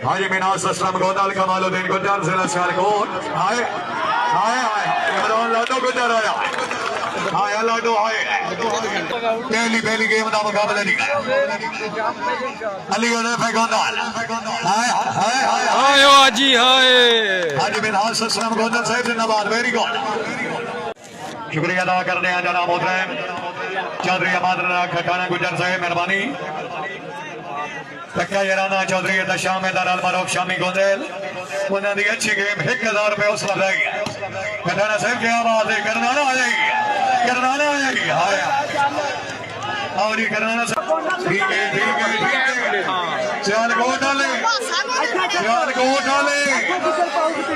हाजी मिनास असलम गोदाल कमालुद्दीन गुज्जर जिला सियालकोट हाय हाय हाय इमरान लाडो गुज्जर आया हाय लाडो हाय पहली गेम का मुकाबला नहीं अली उज़ैफ़ा गोदाल हाय हाय हाय हाय हाजी हाय हाजी मिनास असलम गोदाल साहब जिंदाबाद वेरी गुड शुक्रिया अदा करने हैं जनाब मोहतरम चौधरी अहमद खटाना गुज्जर साहब मेहरबानी तक्का यराना चौधरी शाम दाराल मारूफ शामी गोंदेल उन्होंने अच्छी गेम 1000 रुपये उस लग गई खटाना साहब क्या बात है करनाना आ जाएगी करनाना आ जाएगी और ये करनाना ठीक है सियालकोट वाले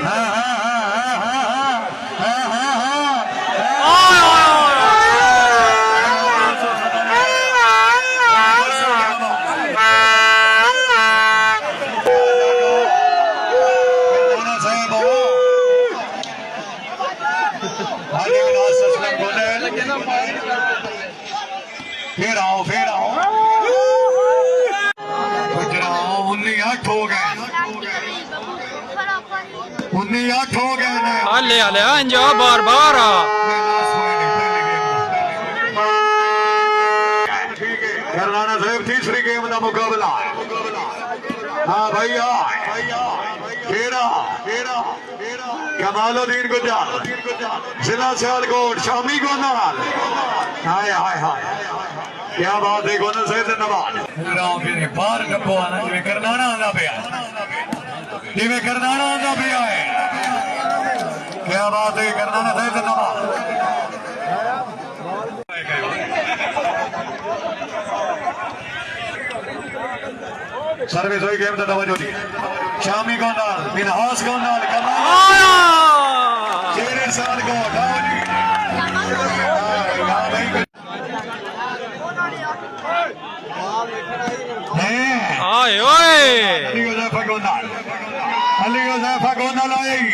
हाँ हाँ हाँ हाँ हाँ हाँ फिर आओ 19-8 हो गए 19-8 हो गए हाले हाले अंजा बार बार करनाना साहब तीसरी गेम का मुकाबला हाँ भैया कमालुद्दीन गुज्जर जिला सियालकोट शामी गोनाल हाय हाय हाय क्या बात है गोनल साहब जिंदाबाद बाहर टप्पो आना जिवें करनाना आंदा पिया है क्या बात है करनाना साहब जिंदाबाद सर्विस हुई गेम तो तवज्जो दी शामी गोनाल मिनहास गोनाल शेर सियालकोट हाय ओए अली उज़ैफ़ा गोनाल आएगी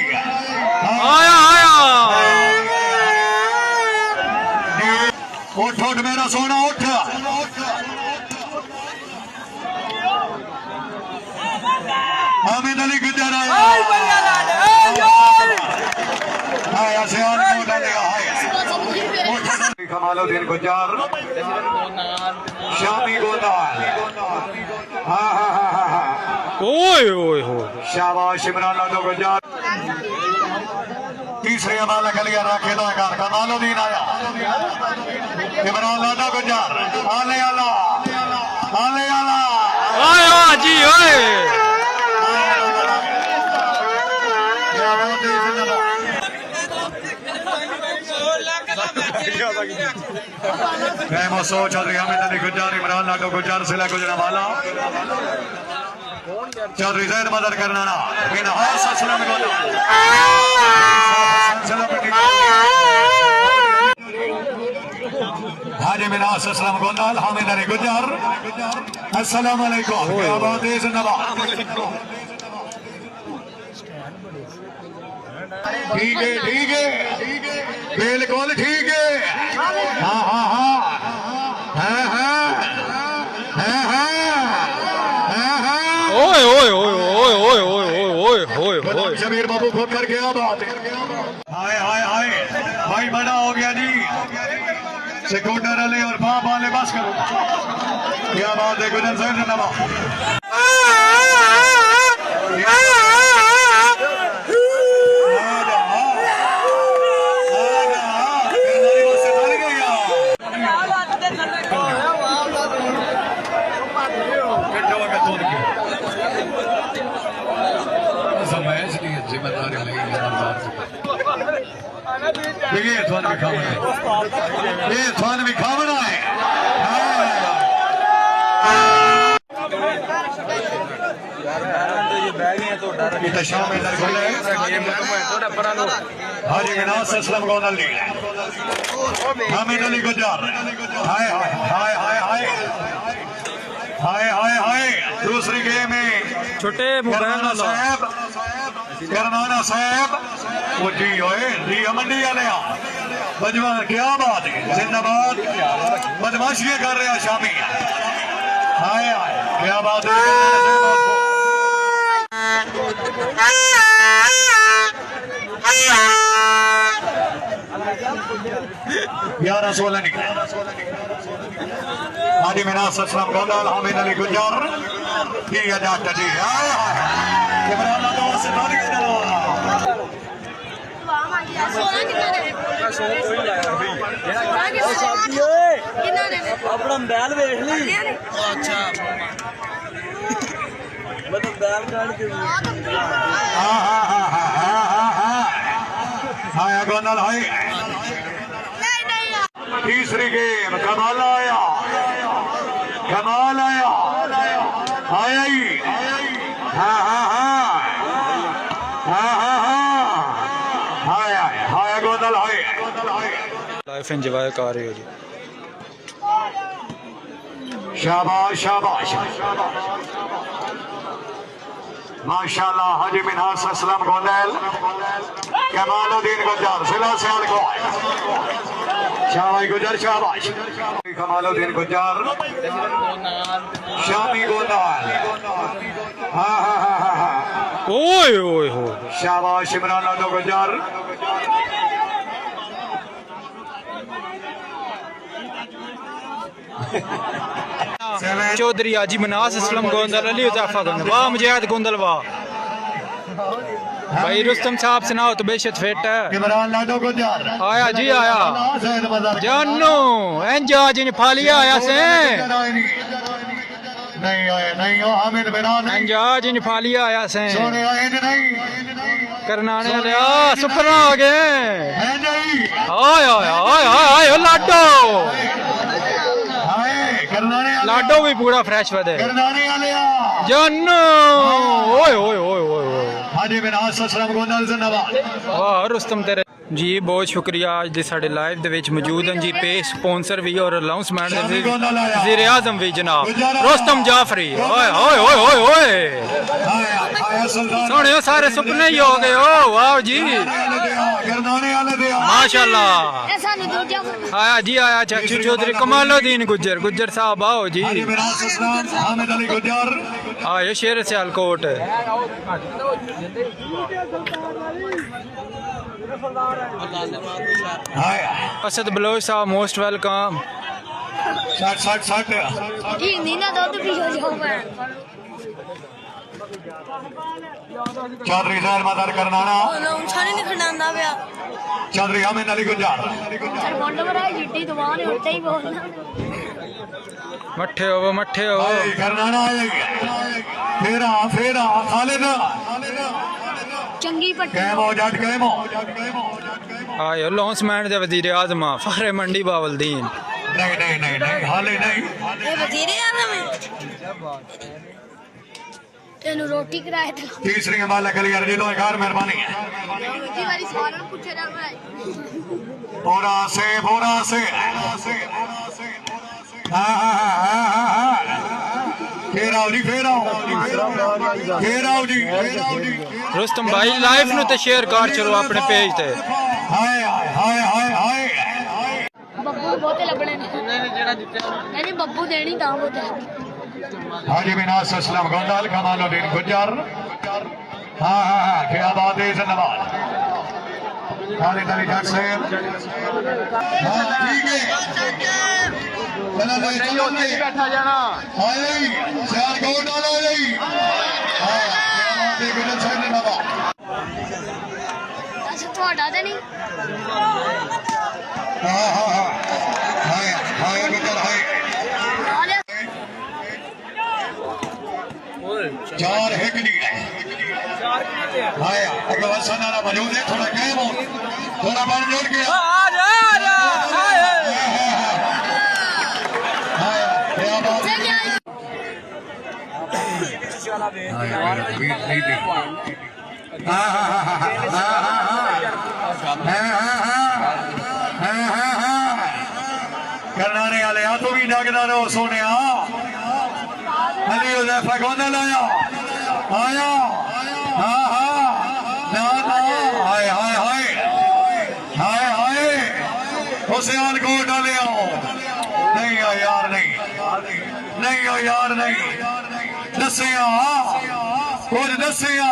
आया आया उठ उठ मेरा सोना उठ हामिद अली गुज्जर आया सियालकोट कमालुद्दीन गुज्जर शामी गोनाल हाँ हाँ हाँ हाँ हाँ ओए ओए हो शाबाश इमरान लाडो गुज्जर तीसरे अमाला गलिया राखेदा कर कमालुद्दीन आया इमरान लाडो गुज्जर आले आला आया जी ओए चौधरी हामिद अली गुज्जर इमरान लाडो गुज्जर जिला गुजरांवाला चौधरी जैद मदद करनाना मिनहास असलम गोनाल हाजी मिनहास असलम गोनाल हामिद अली गुज्जर अस्सलाम वालेकुम क्या बात है जिंदाबाद ठीक है बिल्कुल ठीक है हाँ हाँ हाँ हाँ हाँ हाँ हाँ ओए ओए ओए ओए ओए ओए ओए ओए शबीर बाबू खोद कर क्या बात है हाय हाय हाय भाई बड़ा हो गया जी सिक्योरिटी वाले और बाप वाले बस करो क्या बात है गुजर साहब जिंदाबाद ये थान भी खावना है हाजी मिनास असलम गोनाल हामिद अली गुज्जर हाय हाय हाय हाय हाय हाय हाय हाय दूसरी गेम में छोटे करनाना साहब वो जी होए जी मंडी वाले बजवा क्या बात है जिंदाबाद बदमाशियां कर रहे हैं शामी हाय हाय क्या बात है 11 16 निकले हाजी मिनास असलम गोंदल हामिद अली गुजर ठीक है डॉक्टर जी इमरान लाडो से बात कर अपना बैल वेख ली अच्छा मतलब बैल काट के हाय गोंदल हाय तीसरी गेम कमाल आया आया ही हाँ हाय गोंदल हाय लाइफ एंजॉय कर रहे हो जी शाबाश शाबाश माशाल्लाह हाजी मिनहास असलम गोंदल कमालुद्दीन गुजर जिला सियालकोट शाबाश गुजर शाबाश कमालुद्दीन गुजर शामी गोंदल हाँ ओए ओए हो शाबाश इमरान लाडो गुजर चौधरी हाजी मनास असलम गोंदल अली उजाफा गोंदल वाह मुजाहिद गोंदल वाह भाई रुस्तम साहब सुनाओ तो बेशत फिट है इमरान लाडो गुजर आया जी आया जानू एंजाज ने फालिया आया से नहीं आए नहीं हो हामिद बिरान एंजाज ने फालिया आया से सोने आए नहीं करनाने वाले सुपना हो गए है नहीं आय आय आय आय लाडो करनाने लाडो भी पूरा फ्रेश वदे करनाने वाले जानू ओए ओए ओए ओए हाजी मिनहास असलम गोंदल जिंदाबाद वाह रुस्तम तेरे जी बहुत शुक्रिया आज दे साडे लाइव दे विच मौजूद हैं जी पे स्पॉन्सर भी और अनाउंसमेंट दे वज़ीर आज़म भी जनाब रुस्तम जाफरी ओए ओए ओए ओए ओए सोने सारे सुपने ही हो गए ओ वाह जी माशाल्लाह आया जी आया चाचू चौधरी कमालुद्दीन गुजर गुजर साहब आओ जी हामिद अली गुजर आए शेर सियालकोट असद बलोच साहब मोस्ट वेलकम 60 चौधरी जहर मदर करनाना चौधरी हामिद अली गुजर मठे हो करनाना फेरा फेरा खालिद चंगी पट्टी कैमो जट कैमो आयो लॉन्समैन दे वजीर आजम फारे मंडी बावलदीन नहीं नहीं नहीं नहीं हाले नहीं ये वजीर आजम है तेनु रोटी कराए थे तीसरी हमारा कली अर्जी तो कार मेहरबानी है जी वाली सवाल पूछे जा रहा है पूरा से फेराओ जी रुस्तम भाई लाइव नु ते शेयर कर चलो अपने पेज ते हाय हाय हाय हाय बब्बू बहुते लबड़े ने यानी बब्बू देनी ता बहुते हाजी मिनास असलम गोंदल कमालुद्दीन गुजर हाँ क्या बात है जिंदाबाद खालिद अली जट से ठीक है चलो भाई चलो बैठा जाना हाय चार गोल डालो जी हां क्या बात है गुजर साहब जिंदाबाद अच्छा ਤੁਹਾਡਾ ਤੇ ਨਹੀਂ हां हाय गुजर हाय चार है कि नहीं हाय अगर वसनारा मौजूद है थोड़ा कैम हो थोड़ा बन जोड़ के आ जा हाय हाय क्या बात है करनाने वाले आ तो भी जागदा रहो सोने अली उज़ैफा गोंदल आया हाँ ना हाय हाय हाय हाय हाय हुसैन को डाले आओ नहीं हो यार नहीं हो यार नहीं दसिया कुछ दसिया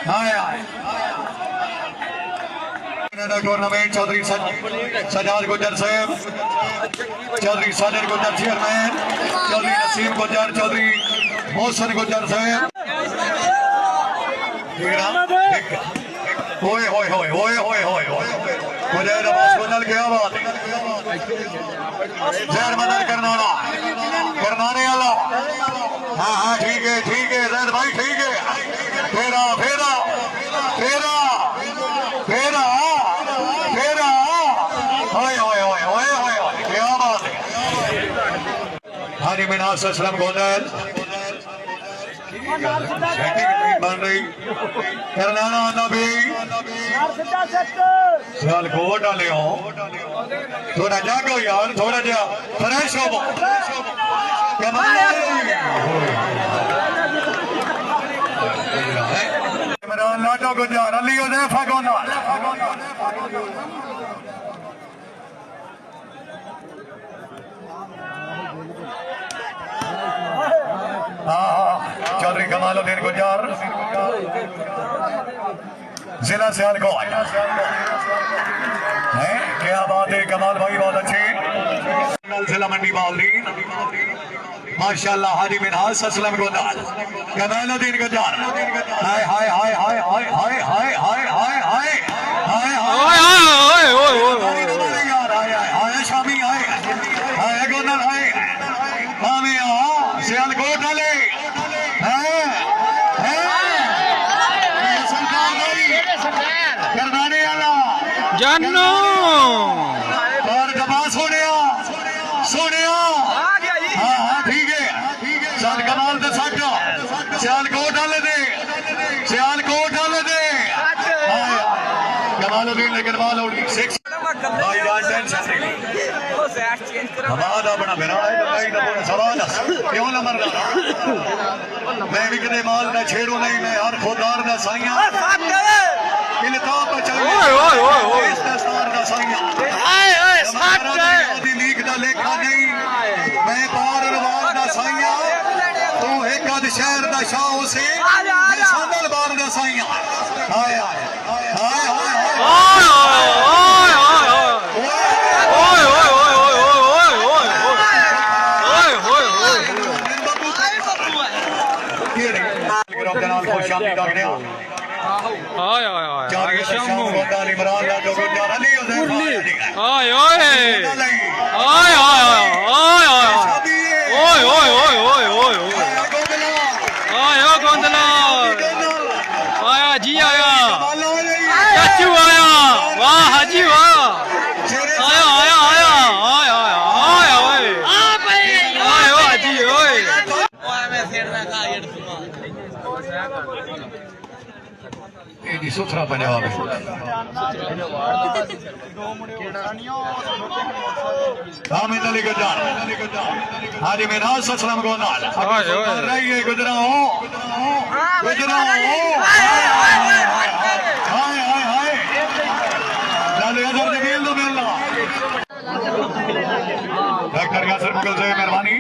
हाय हाय टूर्नामेंट चौधरी सजाद गुजर साहब, चौधरी साजिद गुजर चेयरमैन, चौधरी नसीम गुजर, चौधरी मोहसन गुजर साहब। होए होए होए होए होए होए मुझे नवाज क्या बात है, जहर मदद करनाने वाला। हाँ हाँ ठीक है जैद भाई ठीक है। फेरा फेरा फेरा फेरा फेरा होए होए होए होए होए क्या बात है। हाजी मिनाज असलम गोदल बन रही करनाना नबी चल कोट डाले हो थोड़ा जागो यार, थोड़ा जा फ्रेश हो इमरान लाडो गुजर अली उज़ैफा गोनाल चौधरी कमालुद्दीन गुजर जिला सियालकोट है। क्या बात है कमाल भाई, बहुत अच्छी जिला मंडी बाउलदीन माशाल्लाह। हाजी मिनहाज असलम गोदाल कमालुद्दीन गुजर हाय हाय हाय हाय हाय हाय हाय हाय हाय हाय हाय हाय शामी हाय हाय गोदाल हाय मामिया सियालकोट वाले करनाने वाला जानो और कमाल सोनिया हाँ हाँ ठीक है। चल कमाल तो सट सियालकोट वाले दे कमालुद्दीन लेकिन बाल उड़ी 6 भाई जान टेंशन नहीं हमारा बना मेरा है तो सवाल क्यों न मरना मैं भी कदे माल ना छेड़ू नहीं, मैं हर खुदार ना साइया इल्ताफ चाहिए इस दस्तार ना साइया दी लीक दा लेखा नहीं, मैं पार रवान ना साइया तू एक आध शहर दा शाह से मैं सांदल बार दा साइया हाय हाय हाय जी आया चाचू आया, वाह हाजी वाह आया आया आया आया आया ओए आया हाजी ओए जी सुथरा पंजाब हामिद अली गुजर हाजी मिनहाज असलम गोनाल रही है गुजरा हो हाय हाय हाय लाले अजहर जमील तो मिलना डॉक्टर यासर मुगल से मेहरबानी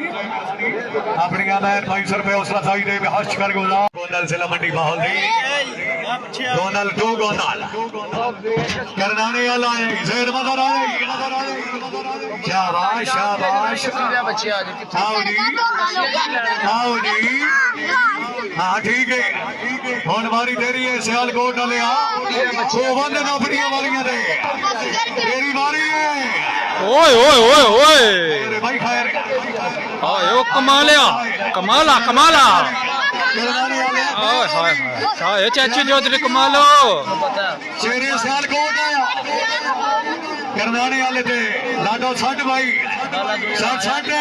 अपनी मैं 500 रुपए उसरा साई दे हर्ष कर गुजार गोंदल जिला मंडी माहौल दी गोंदल 2 गोंदल करनाने वाला है जहर मदर आए शाबाश शाबाश आओ जी हाँ ठीक है हुन मारी तेरी है सियालकोट वाले वो बंद नौकरियां वालियां दे तेरी बारी है ओए ओए ओए ओए अरे भाई खैर आयो कमालिया कमाला कमाला करनाने वाले हाय हाय हाय चाचू चौधरी कमालो शेरे सियालकोट आया करनाने वाले थे लाडो 60 भाई 60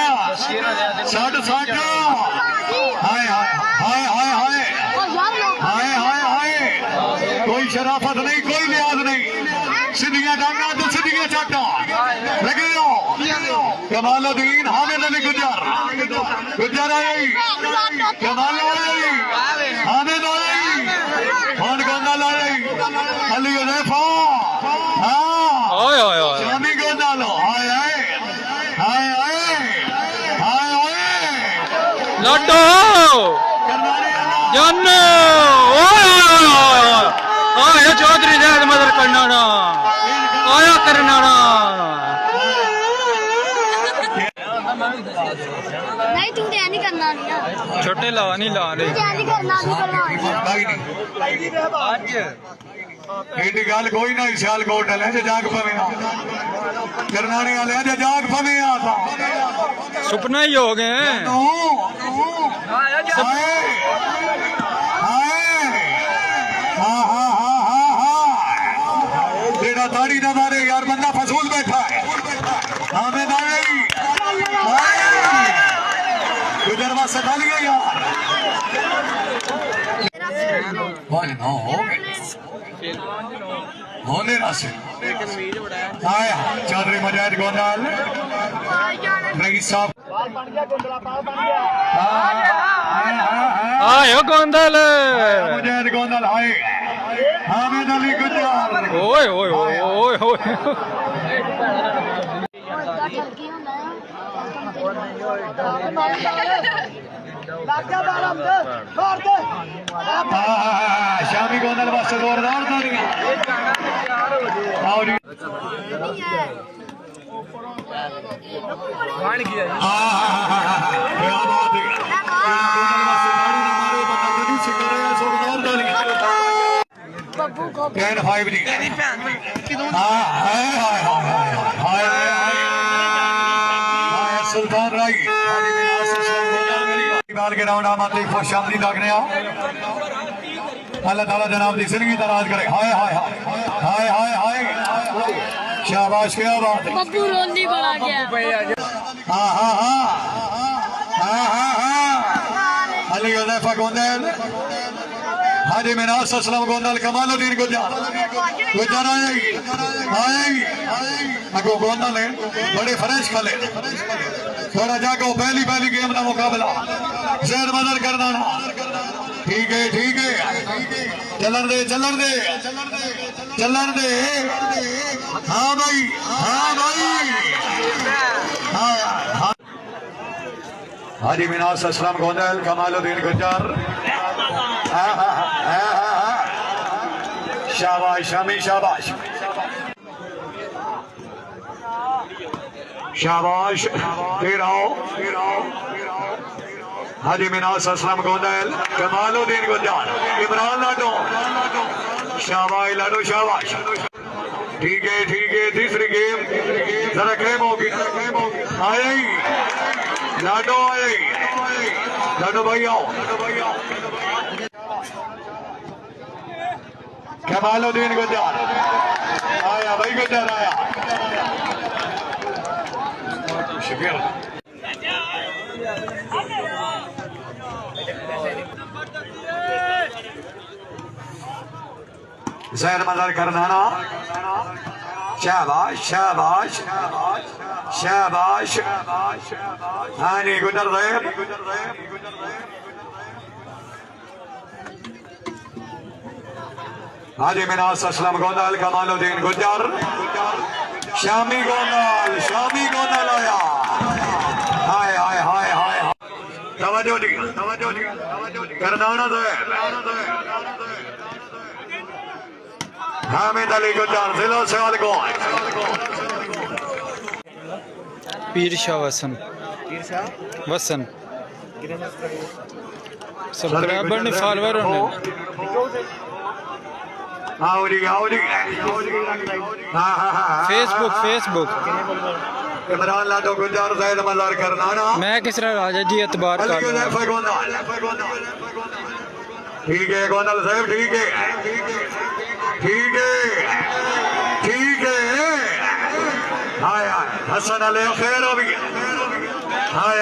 हाय हाय हाय हाय हाय हाय हाय हाय कोई शराफत नहीं, कोई लिहाज नहीं, सीधियां डांगा तो सीधियां चाटा लगे हो। कमालुद्दीन हामिद अली गुजर आई कमाल आई हामिद आई कौन गोंदाल आई अली उज़ैफा ओए ओए ओए शामी गोंदाल हाय हाय हाय हाय हाय हाय लाडो जन आया चौधरी जैद मदर करना ना आया करना ना नहीं तू ध्यान नहीं करना नहीं ना छोटे ला नहीं ला रहे ध्यान नहीं करना आज एडी गल कोई ना सियालकोट वाले जे जाग पवे ना करनाने वाले जे जाग पवे आता सुपना ही हो गए हैं जेड़ा ताड़ी ना मारे यार बंदा फसूल बैठा है हमें गुजर वास्ते डालिए यार होने राशि आया चौधरी मुजाहिद गोंदाल रईस साहब आयो गोंदल मुजाहिद गोंदाल आए हामिद अली गुजराल ओए ओए ओए ओए ओए शामी गोंदल वास्ते जोरदार तालियां और क्या बात है गोंदल वास्ते ताड़ी ना मारे बंदा कदी से कर रहा जोरदार तालियां बब्बू को 10-5 दी हां हाय हाय हाय हाय सुल्तान राई बाल के राउंड आमद खुश आमदी दागने आओ अल्लाह ताला जनाब दी जिंदगी दराज करे हाय हाय हाय हाय हाय शाबाश क्या बात है बब्बू रोंदी बड़ा गया हां हां हां हां हां हां अली हुदैफा गोंदल हाजी मिनास असलम गोंदल कमालुद्दीन गुजर गुजर आएगी अगो गोंदल है बड़े फ्रेश खले थोड़ा जागो पहली गेम का मुकाबला जैद मदर करना ना ठीक है चलन दे हाँ भाई हाजी मिनास असलम गोंदल कमालुद्दीन गुजर शाबाश शामी शाबाश शाबाश फिर आओ हाजी मिनास असलम गोंदल कमालुद्दीन गुजर इमरान लाडो शाबाश लाडो शाबाश ठीक है तीसरी गेम जरा गेम होगी आए लाडो भाई आओ कमालुद्दीन गुजर आया भाई गुजर आया शुक्र जैद मदर करनाना शाबाश हानी गुजर जैद हाजी मिनास असलम गोंदल कमालुद्दीन गुजर शामी गोंदल आया हाय तवज्जो दी करनाना जैद हामिद अली गुजर जिला सियालकोट पीर शाह वसन सब्सक्राइबर ने फॉलोअर होने फेसबुक इमरान लाडो गुजर जैद मदर करनाना मैं किस तरह राजा जी एतबार कर ठीक है गोंदल साहब ठीक है हाय हसन अली खैर हो गया हाय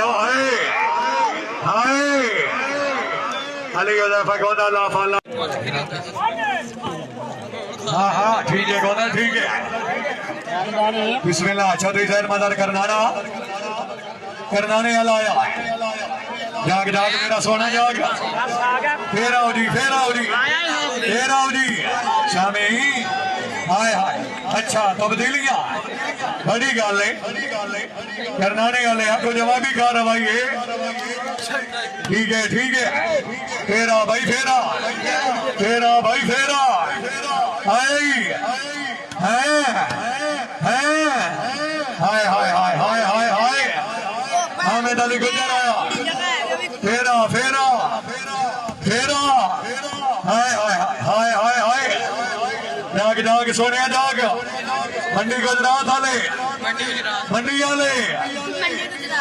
अली हुदैफा गोंदल आफाला हाँ ठीक है गोंदल ठीक है बिस्मिल्लाह चौधरी जैद मदर करनाना करनाने वाला आया जाग मेरा सोना जाग फिर आओ जी शामी हाय हाय अच्छा तब्दीलियां बड़ी गल है करना नहीं गल है आपको जवाबी कार्रवाई है ठीक है फेरा भाई फेरा भाई फेरा हाय हाय हाय हाय हाय हाय हाय हाय हामिद अली गुजर आया फेरा हाय हाय हाय हाय हाय जाग सोने जाग मंडी गुजरात वाले मंडी वाले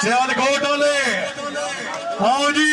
सियालकोट वाले आओ जी